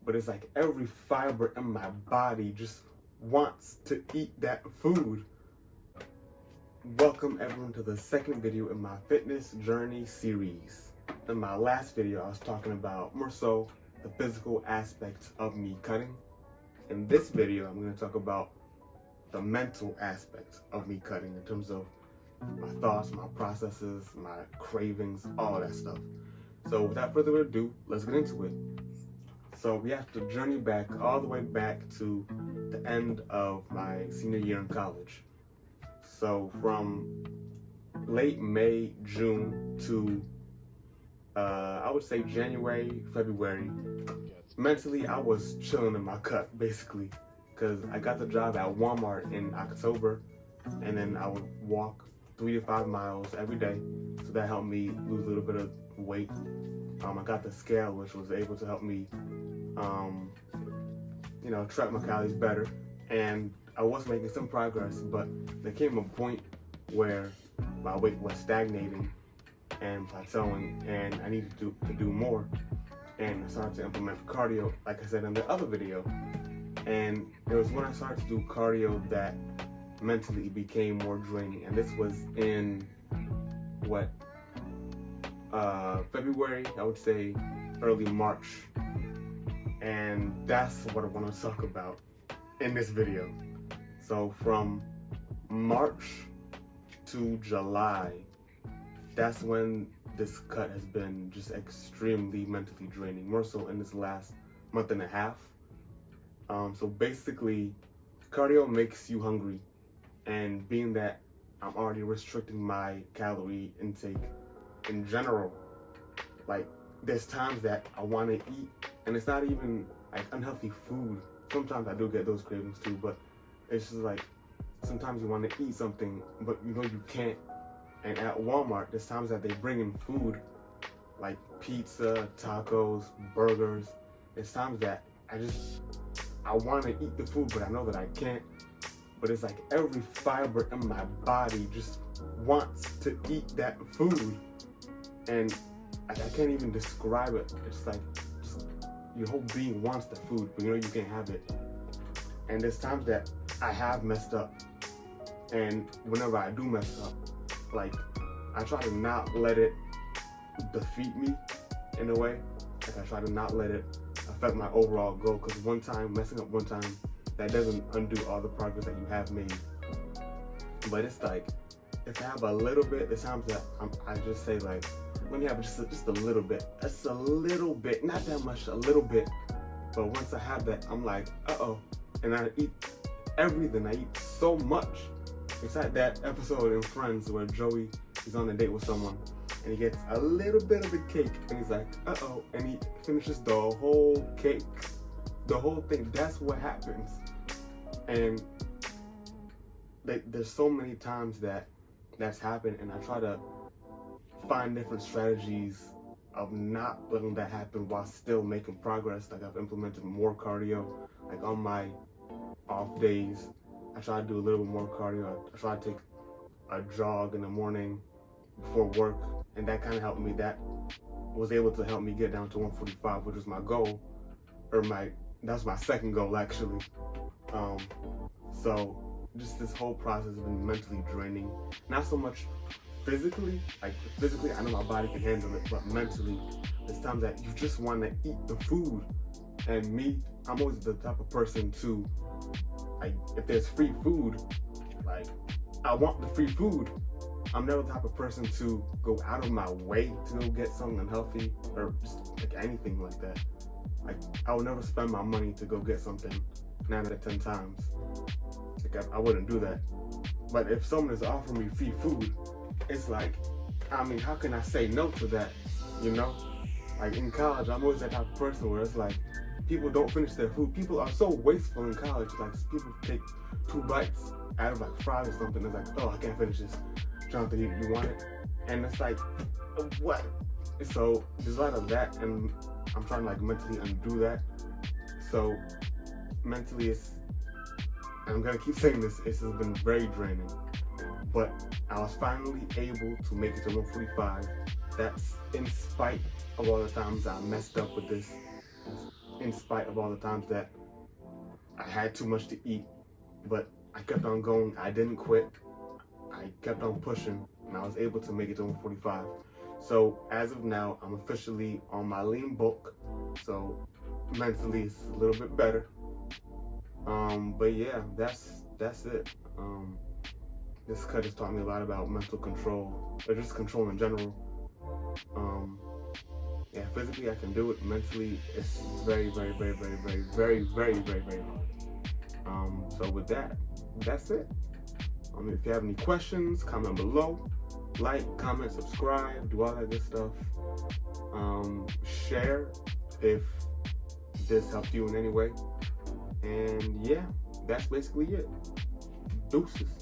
but it's like every fiber in my body just wants to eat that food. Welcome everyone to the second video in my fitness journey series. In my last video, I was talking about more so the physical aspects of me cutting. In this video, I'm going to talk about the mental aspects of me cutting in terms of my thoughts, my processes, my cravings, all of that stuff. So without further ado, let's get into it. So we have to journey back all the way back to the end of my senior year in college. So from late May, June to I would say January, February, mentally I was chilling in my cut basically, because I got the job at Walmart in October, and then I would walk 3 to 5 miles every day, so that helped me lose a little bit of weight. I got the scale, which was able to help me track my calories better, and I was making some progress, but there came a point where my weight was stagnating and plateauing, and I needed to do more, and I started to implement cardio, like I said in the other video. And it was when I started to do cardio that mentally it became more draining, and this was in February, I would say early March, and that's what I want to talk about in this video. So from March to July, that's when this cut has been just extremely mentally draining, more so in this last month and a half. So basically, cardio makes you hungry, and being that I'm already restricting my calorie intake in general, like there's times that I want to eat, and it's not even like unhealthy food. Sometimes I do get those cravings too, but it's just like sometimes you want to eat something, but you know you can't. And at Walmart, there's times that they bring in food like pizza, tacos, burgers. There's times that I want to eat the food, but I know that I can't. But it's like every fiber in my body just wants to eat that food. And I can't even describe it. It's like just, your whole being wants the food, but you know you can't have it. And there's times that I have messed up. And whenever I do mess up, like I try to not let it defeat me in a way. Like I try to not let it affect my overall goal, because messing up one time, that doesn't undo all the progress that you have made. But it's like, if I have a little bit, there's times that I just say like, let me have just a little bit. Just a little bit, not that much, a little bit. But once I have that, I'm like, uh-oh. And I eat everything. I eat so much. It's like that episode in Friends where Joey is on a date with someone, and he gets a little bit of the cake, and he's like, uh-oh, and he finishes the whole cake, the whole thing. That's what happens. And there's so many times that's happened, and I try to find different strategies of not letting that happen while still making progress. Like I've implemented more cardio, like on my off days. I try to do a little bit more cardio. I try to take a jog in the morning before work, and that kind of helped me. That was able to help me get down to 145, which was my goal, that's my second goal actually. So just this whole process has been mentally draining. Not so much physically, like physically I know my body can handle it, but mentally there's times that you just want to eat the food. And me, I'm always the type of person to, like, if there's free food, like, I want the free food. I'm never the type of person to go out of my way to go get something unhealthy or just like anything like that. Like, I would never spend my money to go get something 9 out of 10 times. Like, I wouldn't do that. But if someone is offering me free food, it's like, I mean, how can I say no to that, you know? Like in college, I'm always that type of person where it's like, people don't finish their food. People are so wasteful in college. Like people take 2 bites out of like fries or something. It's like, oh, I can't finish this. Jonathan, you want it? And it's like, what? So there's a lot of that, and I'm trying to like mentally undo that. So mentally, I'm gonna keep saying this, it has been very draining. But I was finally able to make it to 145. That's in spite of all the times I messed up with this. in spite of all the times that I had too much to eat, but I kept on going. I didn't quit. I kept on pushing, and I was able to make it to 145. So as of now, I'm officially on my lean bulk. So mentally, it's a little bit better. But yeah, that's it. This cut has taught me a lot about mental control, or just control in general. Yeah, physically I can do it. Mentally, it's very, very, very, very, very, very, very, very, very hard. So with that, that's it. If you have any questions, comment below. Like, comment, subscribe, do all that good stuff. Share if this helped you in any way. And yeah, that's basically it. Deuces.